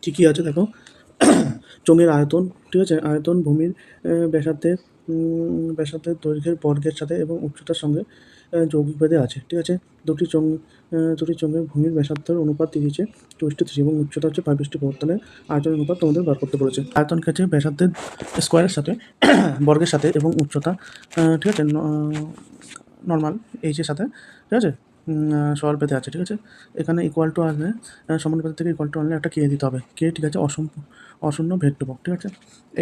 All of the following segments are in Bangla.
কী কী আছে দেখো। চোঙের আয়তন, ঠিক আছে? আয়তন ভূমির ব্যাসার্ধের ব্যাসার্ধের দৈর্ঘ্যের বর্গের সাথে এবং উচ্চতার সঙ্গে যৌগিকভেদে আছে, ঠিক আছে? দুটি চোঙের ভূমির ব্যাসার্ধের অনুপাত 30-3 এবং উচ্চতা হচ্ছে 5:4। তাহলে আয়তনের অনুপাত তোমাদের বার করতে বলেছে। আয়তন কি আছে? ব্যাসার্ধের স্কোয়ারের সাথে বর্গের সাথে এবং উচ্চতা, ঠিক আছে, নর্মাল এইচের সাথে, ঠিক আছে, সরলরেখাতে আছে, ঠিক আছে? এখানে ইকুয়াল টু আনলে সমানুপাতিক থেকে ইকুয়াল টু আনলে একটা কে দিতে হবে, কে, ঠিক আছে, অশূন্য ভেদ ধ্রুবক, ঠিক আছে?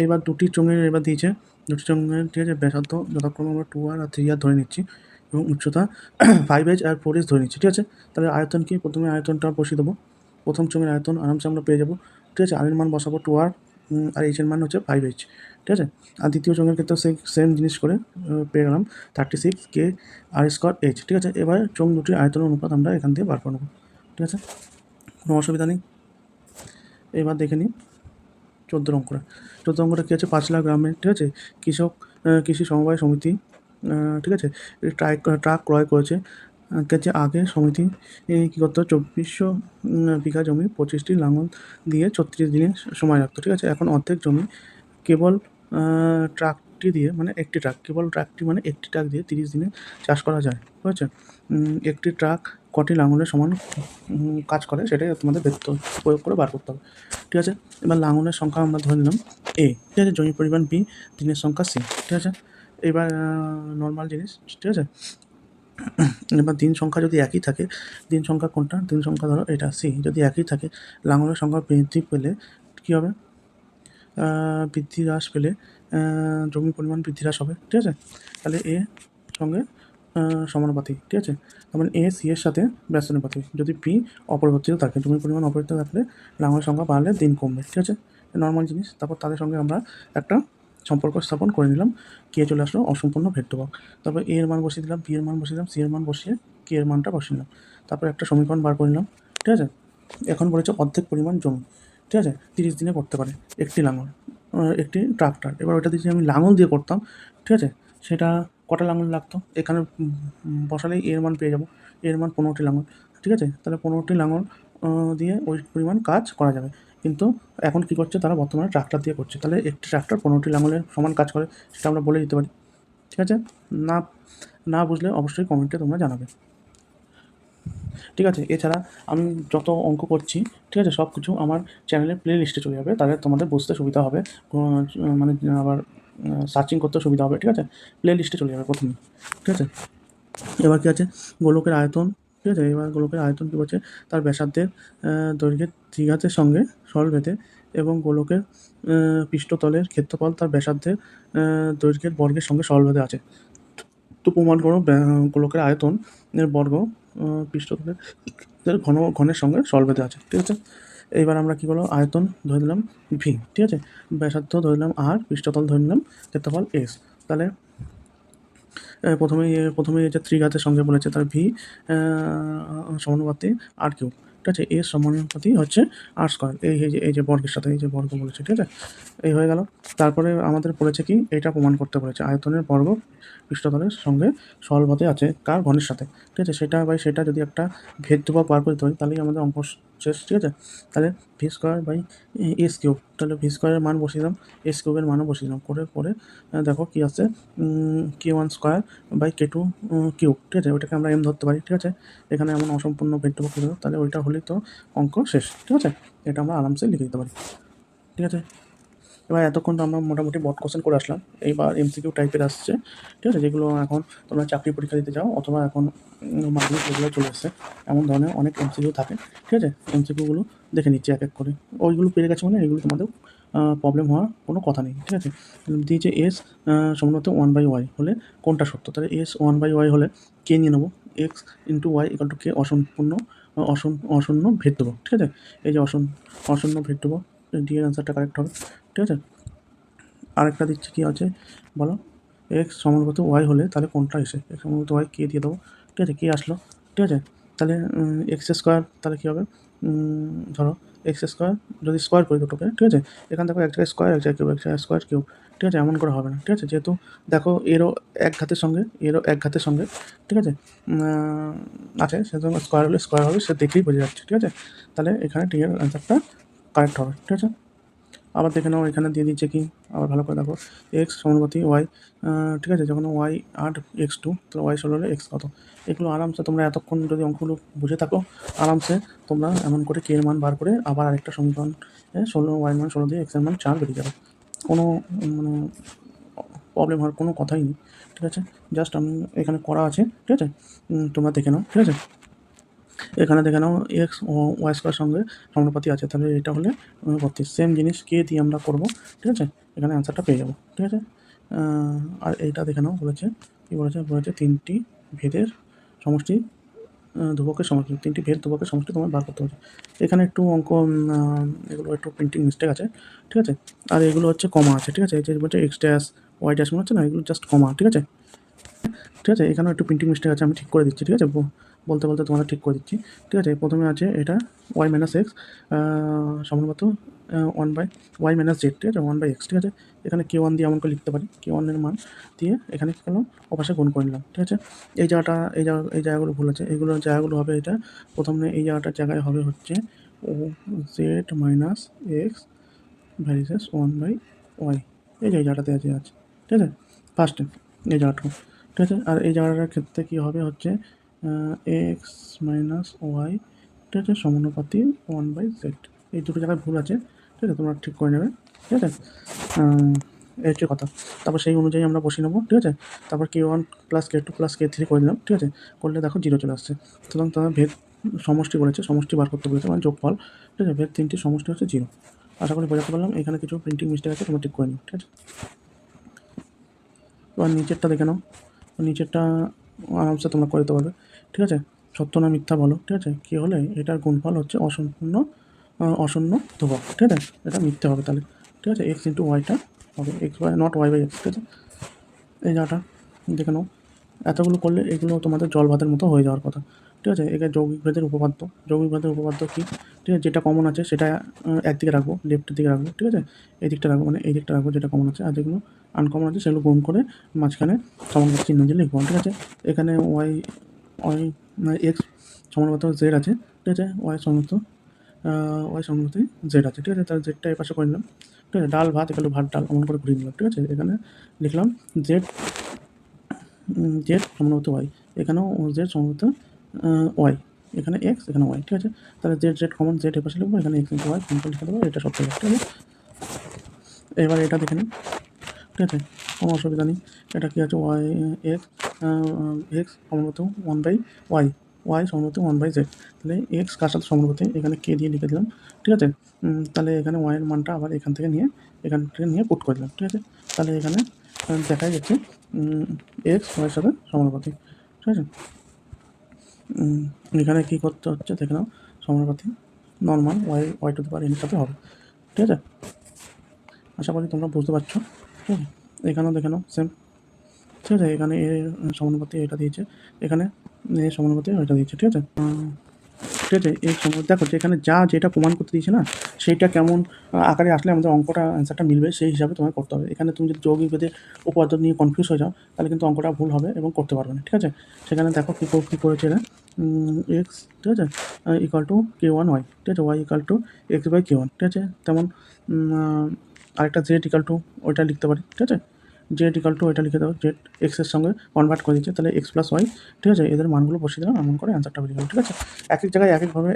এইবার দুটি চোঙের এবার দিয়েছে, দুটি চোঙের, ঠিক আছে, ব্যাসার্ধ যথাক্রমে আমরা 2r আর 3r ধরে নিচ্ছি এবং উচ্চতা 5h আর 4h ধরে নিচ্ছি, ঠিক আছে? তাহলে আয়তন কি? প্রথমে আয়তনটা বসিয়ে দেবো। প্রথম চোঙের আয়তন আরামসে আমরা পেয়ে যাবো, ঠিক আছে? আর এর মান বসাবো 2r, আর এইচ এর মান হচ্ছে 5h, ঠিক আছে? আর দ্বিতীয় চোঙের ক্ষেত্রেও সেম জিনিস করে পেয়ে গেলাম 36 আর স্কোয়ার এইচ, ঠিক আছে? এবার চোঙ দুটির আয়তনের অনুপাত আমরা এখান থেকে বার করে নেবো, ঠিক আছে? কোনো অসুবিধা নেই। এবার দেখে নিই 14 অঙ্কটা। 14 অঙ্কটা কী আছে? 5 লাখ গ্রামের, ঠিক আছে, কৃষি সমবায় সমিতি, ঠিক আছে, ট্রাক ক্রয় করেছে। আগে সমিতি কী করতো? 2400 বিঘা জমি 25টি লাঙল দিয়ে 36 দিনে সময় লাগতো, ঠিক আছে? এখন অর্ধেক জমি কেবল ট্রাকটি দিয়ে, মানে একটি ট্রাক, কেবল ট্রাকটি মানে একটি ট্রাক দিয়ে 30 দিনে চাষ করা যায়, বুঝেছো? একটি ট্রাক কটি লাঙলের সমান কাজ করে সেটাই তোমাদের প্রয়োগ করে বার করতে হবে, ঠিক আছে? এবার লাঙলের সংখ্যা আমরা ধরে নিলাম এ, ঠিক আছে, জমি পরিমাণ বি, দিনের সংখ্যা সি, ঠিক আছে? এবার নর্মাল জিনিস, ঠিক আছে? এবার দিন সংখ্যা যদি একই থাকে, দিন সংখ্যা কোনটা? দিন সংখ্যা ধরো এটা সি, যদি একই থাকে, লাঙলের সংখ্যা বৃদ্ধি পেলে কী হবে? বৃদ্ধি হ্রাস পেলে জমির পরিমাণ বৃদ্ধি হ্রাস হবে, ঠিক আছে? তাহলে এ সঙ্গে সমানুপাতিক, ঠিক আছে? তার মানে এ সি এর সাথে ব্যস্তানুপাতিক। যদি পি অপরিবর্তিত থাকে, জমির পরিমাণ অপরিবর্তিত থাকলে লাঙলের সংখ্যা বাড়লে দিন কমবে, ঠিক আছে? নর্মাল জিনিস। তারপর তাদের সঙ্গে আমরা একটা সম্পর্ক স্থাপন করে নিলাম, কে চলে আসলো অসম্পূর্ণ ভেদ ধ্রুবক। তারপর এ এর মান বসিয়ে দিলাম, বি এর মান বসিয়ে দিলাম, সি এর মান বসিয়ে কে এর মানটা বসিয়ে নিলাম। তারপর একটা সমীকরণ বার করে নিলাম, ঠিক আছে? এখন বলেছে অর্ধেক পরিমাণ জমি, ঠিক আছে, 30 দিনে করতে পারে একটি লাঙল, একটি ট্রাক্টর। এবার ওটা যদি আমি লাঙল দিয়ে করতাম, ঠিক আছে, সেটা কটা লাঙল লাগতো? এখানে বসালেই এর মান পেয়ে যাবো, এর মান 15টি লাঙল, ঠিক আছে? তাহলে 15টি লাঙল দিয়ে ওই পরিমাণ কাজ করা যাবে। কিন্তু এখন কী করছে তারা? বর্তমানে ট্রাক্টর দিয়ে করছে। তাহলে একটি ট্রাক্টর 15টি লাঙলের সমান কাজ করে, সেটা আমরা বলে দিতে পারি, ঠিক আছে? না না বুঝলে অবশ্যই কমেন্টে তোমরা জানাবে, ঠিক আছে? এছাড়া আমি যত অঙ্ক করছি, ঠিক আছে, সব কিছু আমার চ্যানেলের প্লে লিস্টে চলে যাবে, তাহলে তোমাদের বুঝতে সুবিধা হবে, মানে আবার সার্চিং করতে সুবিধা হবে, ঠিক আছে? প্লে লিস্টে চলে যাবে প্রথমে, ঠিক আছে? এবার কী আছে? গোলকের আয়তন, ঠিক আছে? এবার গোলকের আয়তন কী বলছে? তার ব্যাসার্ধের দৈর্ঘ্যের দ্বিঘাতের সঙ্গে সরলরেখে এবং গোলকের পৃষ্ঠতলের ক্ষেত্রফল তার ব্যাসার্ধের দৈর্ঘ্যের বর্গের সঙ্গে সরলরেখে আছে। তো প্রমাণ করো গোলকের আয়তন এর বর্গ পৃষ্ঠতলের ঘনের সঙ্গে সরলরেখে আছে, ঠিক আছে? এইবার আমরা কী করলো? আয়তন ধরে নিলাম ভি, ঠিক আছে, ব্যাসার্ধ ধরে নিলাম আর, পৃষ্ঠতল ধরে নিলাম ক্ষেত্রফল এস। তাহলে প্রথমেই এই যে ত্রিঘাতের সঙ্গে বলেছে, তার ভি সমানুপাতিক আর কিউব, ঠিক আছে? এর সমানুপাতিক হচ্ছে আর স্কোয়ার, এই যে বর্গের সাথে এই যে বর্গ বলেছে, ঠিক আছে? এই হয়ে গেল। তারপরে আমাদের বলেছে কি? এটা প্রমাণ করতে বলেছে, আয়তনের বর্গ পৃষ্ঠতলের সঙ্গে সরলভাবে আছে কার? ঘনের সাথে, ঠিক আছে? সেটা যদি একটা ভেদ ধ্রুবক বার করতে হয়, তাহলেই আমাদের অঙ্ক শেষ, ঠিক আছে? তাহলে V square by S cube, তাহলে ভি স্কোয়ারের মান বসিয়ে দিলাম, এস কিউবের মানও বসিয়ে দিলাম, করে দেখো কী আসছে? K1 square by K2 cube, ঠিক আছে? ওইটাকে আমরা এম ধরতে পারি, ঠিক আছে? এখানে এমন অসম্পূর্ণ ভেদ ধ্রুবক হলো, তাহলে ওইটা হলেই তো অঙ্ক শেষ, ঠিক আছে? এটা আমরা আরামসে লিখে দিতে পারি, ঠিক আছে? এবার এতক্ষণ তো আমরা মোটামুটি বট কোশ্চেন করে আসলাম। এইবার এমসিকিউ টাইপের আসছে, ঠিক আছে, যেগুলো এখন তোমরা চাকরি পরীক্ষা দিতে যাও অথবা এখন মাধ্যমিক রেগুলার চলে এসছে, এমন ধরনের অনেক এমসিকিউ থাকে, ঠিক আছে? এমসিকিউগুলো দেখে নিচ্ছি এক এক করে। ওইগুলো পেরে গেছে মানে এগুলো তোমাদের প্রবলেম হওয়ার কোনো কথা নেই, ঠিক আছে? দিয়েছে এস সমানুপাতিক 1/y হলে কোনটা সত্য? তাহলে এস 1/y হলে কে নিয়ে নেবো, x into y equal to K অশূন্য ভেদ ধ্রুবক, ঠিক আছে? এই যে অশূন্য ভেদ ধ্রুবক, ডি এর অ্যান্সারটা কারেক্ট হবে, ঠিক আছে? আরেকটা দিচ্ছে কী আছে বলো? এক্স সমানুপাতিক ওয়াই হলে তাহলে কোনটা এসে? এক্স সমানুপাতিক ওয়াই কে দিয়ে দেবো, ঠিক আছে? কে আসলো, ঠিক আছে? তাহলে এক্স স্কোয়ার তাহলে কী হবে? ধরো এক্স স্কোয়ার যদি স্কোয়ার করি দুটোকে, ঠিক আছে? এখান থেকে এক জায়গায় স্কোয়ার, এক জায়গায় কিউব, এক জায়গায় স্কোয়ার কিউব, ঠিক আছে? এমন করে হবে না, ঠিক আছে? যেহেতু দেখো এরও এক ঘাতের সঙ্গে, ঠিক আছে, আছে, সেজন্য স্কোয়ার হলে স্কোয়ার হবে, সে দেখেই বোঝা যাচ্ছে, ঠিক আছে? তাহলে এখানে টি এর অ্যান্সারটা কারেক্ট হবে। ঠিক আছে, আবার দেখে নাও এখানে দিয়ে দিচ্ছে কি, আবার ভালো করে দেখো, এক্স সমানুপাতি ওয়াই। ঠিক আছে, যখন ওয়াই 8 এক্স 2, তাহলে ওয়াই 16 হলে এক্স কত। এগুলো আরামসে তোমরা এতক্ষণ যদি অঙ্কগুলো বুঝে থাকো, আরামসে তোমরা এমন করে কে এর মান বার করে আবার আরেকটা সমীকরণ 16 ওয়াই মান 16 দিয়ে এক্স এর মান 4 বেরিয়ে যাবে। কোনো মানে প্রবলেম হওয়ার কোনো কথাই নেই। ঠিক আছে, জাস্ট আমি এখানে করা আছে। ঠিক আছে, তোমরা দেখে নাও। ঠিক আছে, এখানে দেখে নাও এক্স ও ওয়াই স্কোয়ার সঙ্গে সমানুপাতি আছে, তাহলে এটা হলে 32। সেম জিনিস কে দিয়ে আমরা করবো। ঠিক আছে, এখানে অ্যান্সারটা পেয়ে যাবো। ঠিক আছে, আর এইটা দেখে নাও, বলেছে কী বলেছে 3টি ভেদের সমষ্টি, ধ্রুবকের সমষ্টি, 3টি ভেদ ধ্রুবকের সমষ্টি তোমার বার করতে হবে। এখানে একটু অঙ্ক এগুলো একটু প্রিন্টিং মিস্টেক আছে। ঠিক আছে, আর এগুলো হচ্ছে কমা আছে। ঠিক আছে, এই যে বলছে এক্স ড্যাশ ওয়াই ড্যাশ মনে হচ্ছে না, এগুলো জাস্ট কমা। ঠিক আছে, ঠিক আছে, এখানেও একটু প্রিন্টিং মিস্টেক আছে, আমি ঠিক করে দিচ্ছি। ঠিক আছে, বলতে বলতে তোমাদের ঠিক করে দিচ্ছি। ঠিক আছে, প্রথমে আছে এটা ওয়াই মাইনাস এক্স সমানুপাত 1/y-z। ঠিক আছে, 1/x। ঠিক আছে, এখানে কে ওয়ান দিয়ে এমন করে লিখতে পারি, কে ওয়ানের মান দিয়ে এখানে কী করলাম, ওপাশে গুণ করে নিলাম। ঠিক আছে, এই জায়গাটা এই জায়গাগুলো ভুল আছে, এইগুলো জায়গাগুলো হবে এটা প্রথমে এই জায়গাটার জায়গায় হবে হচ্ছে ও Z minus x varies 1/y। এই যে এই জায়গাটাতে আছে। ঠিক আছে, ফার্স্টে এই জায়গাটা। ঠিক আছে, আর এই জায়গাটার ক্ষেত্রে কী হবে হচ্ছে এক্স মাইনাস ওয়াই। ঠিক আছে, সমানুপাতি 1/z। এই দুটো জায়গায় ভুল আছে। ঠিক আছে, তোমরা ঠিক করে নেবে। ঠিক আছে, এই হচ্ছে কথা। তারপর সেই অনুযায়ী আমরা বসিয়ে নেবো। ঠিক আছে, তারপর কে 1 প্লাস কে 2 প্লাস কে 3 করে দিলাম। ঠিক আছে, করলে দেখো 0 চলে আসছে। সুতরাং তোমার ভেদ সমষ্টি বলেছে, সমষ্টি বার করতে বলেছে, মানে যোগফল। ঠিক আছে, ভেদ 3টির সমষ্টি হচ্ছে 0। আশা করি বোঝাতে পারলাম। এখানে কিছু প্রিন্টিং মিস্টেক আছে, তোমরা ঠিক করে নিও। ঠিক আছে, এবার নিচেরটা দেখে নাও। নিচেরটা আরামসে তোমরা করে দিতে পারবে। ঠিক আছে, সত্য না মিথ্যা বলো। ঠিক আছে, কী হলে এটার গুণফল হচ্ছে অশূন্য ধ্রুবক। ঠিক আছে, এটা মিথ্যে হবে তাহলে। ঠিক আছে, এক্স ইন্টু ওয়াইটা হবে X by naught Y by X. ঠিক আছে, এই জায়গাটা দেখে নাও। এতগুলো করলে এগুলো তোমাদের জল ভাতের মতো হয়ে যাওয়ার কথা। ঠিক আছে, এখানে যৌগিক ভেদের উপপাদ্য। যৌগিক ভেদের উপপাদ্য কী? ঠিক আছে, যেটা কমন আছে সেটা একদিকে রাখবো, লেফটের দিকে রাখবো। ঠিক আছে, এই দিকটা রাখবো, মানে এই দিকটা রাখবো যেটা কমন আছে, আর যেগুলো আনকমন আছে সেগুলো গুণ করে মাঝখানে সমানুপাতিক চিহ্ন দিয়ে লিখবো। ঠিক আছে, এখানে ওয়াই এক্স সমানুপাত জেড আছে। ঠিক আছে, ওয়াই সমানুপাতিক জেড আছে। ঠিক আছে, তার জেডটা এই পাশে করে নিলাম। ঠিক আছে, ডাল ভাত এখানে ভাত ডাল অমন করে ঘুরিয়ে নিলাম। ঠিক আছে, এখানে লিখলাম জেড সমানুপাত ওয়াই, এখানেও জেড সমানুপাত ওয়াই, এখানে এক্স এখানে ওয়াই। ঠিক আছে, তাহলে জেড কমন, জেড এপাশে লিখবো, এখানে এক্স ইন্টু ওয়াই সিম্পল লিখে দেবো, এটা সব ঠিক আছে। ঠিক আছে, এবার এটা দেখে নিন। ঠিক আছে, কোনো অসুবিধা নেই। এটা কী আছে, ওয়াই এক্স সমানুপাত 1/y, ওয়াই সমানুপাত 1/z। তাহলে এক্স কার সাথে সমানুপাতি, এখানে কে দিয়ে লিখে দিলাম। ঠিক আছে, তাহলে এখানে ওয়াইয়ের মানটা আবার এখান থেকে নিয়ে পুট করে দিলাম। ঠিক আছে, তাহলে এখানে দেখা যাচ্ছে এক্স ওয়াইয়ের সাথে সমানুপাতি। ঠিক আছে, এখানে কী করতে হচ্ছে দেখে নাও, সমানুপাতি নর্মাল ওয়াই টু দি পাওয়ার এর সাথে হবে। ঠিক আছে, আশা করি তোমরা বুঝতে পারছো। ঠিক আছে, এখানেও দেখে নাও সেম। ঠিক আছে, এখানে এ সমানুপাতি এটা দিয়েছে, এখানে এ সমানুপাতি এটা দিয়েছে। ঠিক আছে, ঠিক আছে, এই দেখো যে এখানে যেটা প্রমাণ করতে দিয়েছে না, সেইটা কেমন আকারে আসলে আমাদের অঙ্কটা অ্যান্সারটা মিলবে, সেই হিসাবে তোমায় করতে হবে। এখানে তুমি যদি যৌগিক ভেদের উপপাদ্য নিয়ে কনফিউজ হয়ে যাও, তাহলে কিন্তু অঙ্কটা ভুল হবে এবং করতে পারবে না। ঠিক আছে, সেখানে দেখো কী করেছে এরা, এক্স, ঠিক আছে, ইকুয়াল টু কে 1 ওয়াই। ঠিক আছে, y equal to x by K 1। ঠিক আছে, তেমন আরেকটা জেড ইকুয়াল টু ওইটা লিখতে পারি। ঠিক আছে, জেড ইকুয়াল টু এটা লিখে দাও, জেড এক্সের সঙ্গে কনভার্ট করে দিচ্ছে, তাহলে এক্স প্লাস ওয়াই। ঠিক আছে, এদের মানগুলো বসিয়ে দিলাম, এমন করে অ্যান্সারটা বেরিয়ে গেল। ঠিক আছে, এক এক জায়গায় এক একভাবে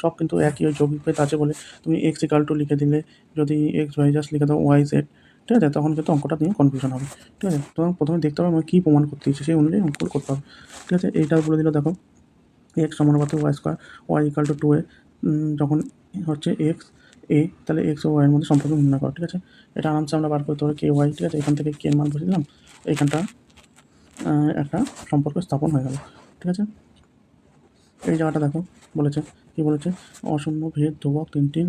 সব কিন্তু একই ওই যৌগিক ভেদ আছে বলে তুমি এক্স ইকুয়াল টু লিখে দিলে, যদি এক্স ওয়াই জাস্ট লিখে দাও ওয়াই জেড, ঠিক আছে, তখন কিন্তু অঙ্কটা নিয়ে কনফিউশন হবে। ঠিক আছে, তোমার প্রথমে দেখতে হবে আমি কী প্রমাণ করতে দিচ্ছি, সেই অনুযায়ী অঙ্কগুলো করতে হবে। ঠিক আছে, এইটা বলে দিল দেখো, এক্স সমানুপাতিক Y square, Y equal to 2a, যখন হচ্ছে এক্স তাহলে এক্স ও ওয়াইয়ের মধ্যে সম্পর্ক নির্ণয় করো। ঠিক আছে, এটা আরামসে আমরা বার করতে পারি কে ওয়াই। ঠিক আছে, এখান থেকে কে এর মান বসে দিলাম, এইখানটা একটা সম্পর্ক স্থাপন হয়ে গেল। ঠিক আছে, এই জায়গাটা দেখো বলেছে, কী বলেছে, অশূন্য ভেদ ধ্রুবক 3টির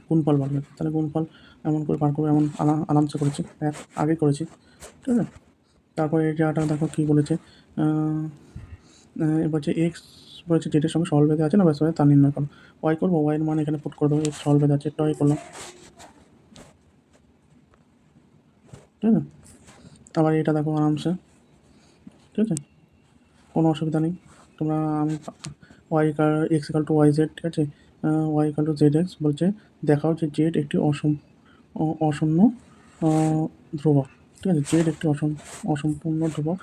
গুণফল বার করবে। তাহলে গুণফল এমন করে বার করবে, এমন আরামসে করেছি, আগে করেছি। ঠিক আছে, তারপরে এই জায়গাটা দেখো কী বলেছে, বলছে এক্স বলেছে জেডের সঙ্গে সরল বেঁধে আছে না, ব্যাস তা নির্ণয় করো। ওয়াই করবো, ওয়াইয়ের মান এখানে পুট করে দেবো, এক্স সরল বেঁধে আছে, এটা ওয়াই করলাম। ঠিক আছে, আবার এটা দেখো আরামসে। ঠিক আছে, কোনো অসুবিধা নেই। তোমরা আমি Y X equal to Y Z. ঠিক আছে, Y equal to Z X বলছে দেখাও যে জেড একটি অশূন্য ধ্রুবক। ঠিক আছে, জেড একটি অসম্পূর্ণ ধ্রুবক,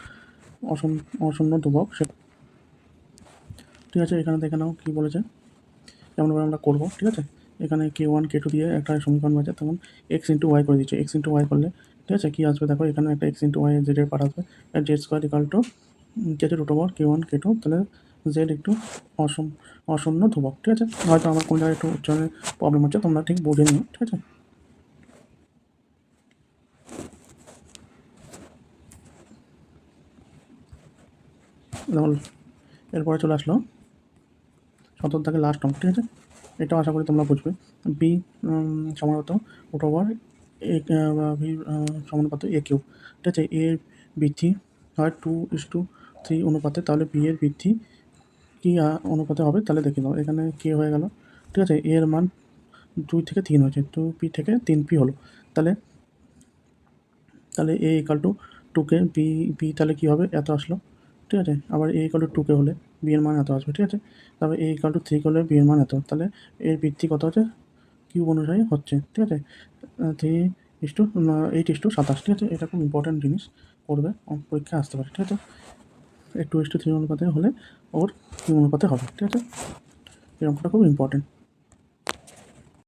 অশূন্য ধ্রুবক সে। ঠিক আছে, এখানে দেখে নাও কী বলেছে, যেমনভাবে আমরা করবো। ঠিক আছে, এখানে K1 K2 দিয়ে একটা সমীকরণ হয়েছে, তখন এক্স ইন্টু ওয়াই করে দিচ্ছে। এক্স ইন্টু ওয়াই করলে ঠিক আছে কী আসবে দেখো, এখানে একটা এক্স ইন্টু ওয়াই জেডের পার্ট আসবে, জেড স্কোয়ার ইকাল টু যেটা রুট ওভার K1 K2, তাহলে জেড একটু অশূন্য ধ্রুবক। ঠিক আছে, হয়তো আমার কোন জায়গায় একটু উচ্চারণের প্রবলেম হচ্ছে, তোমরা ঠিক বুঝে নিও। ঠিক আছে, যেমন এরপরে চলে আসলো 17 থেকে লাস্ট অঙ্ক। ঠিক আছে, এটাও আশা করি তোমরা বুঝবে। B সমানুপাত root over a, V সমানুপাত A cube. ঠিক আছে, এর বৃদ্ধি হয় 2:3 অনুপাতে, তাহলে বি এর বৃদ্ধি কী অনুপাতে হবে তাহলে দেখে নাও। এখানে কে হয়ে গেল। ঠিক আছে, এর মান 2 থেকে 3 হয়েছে, 2p থেকে 3p হলো। তাহলে তাহলে এ ইকাল টু 2কে বি তাহলে কী হবে, এত আসলো। ঠিক আছে, আবার এ ইকাল টু 2কে হলে বি এর মান এত আসবে। ঠিক আছে, তারপর এ ইকাল টু 3 হলে বি এর মান এত, তাহলে এর বৃদ্ধি কত হচ্ছে কিউব অনুযায়ী হচ্ছে। ঠিক আছে, 3:8:27। ঠিক আছে, এটা খুব ইম্পর্ট্যান্ট জিনিস, করবে পরীক্ষায় আসতে পারে। ঠিক আছে, 2:3 অনুপাতে হলে ওর কিউব অনুপাতে হবে। ঠিক আছে, এই অঙ্কটা খুব ইম্পর্ট্যান্ট।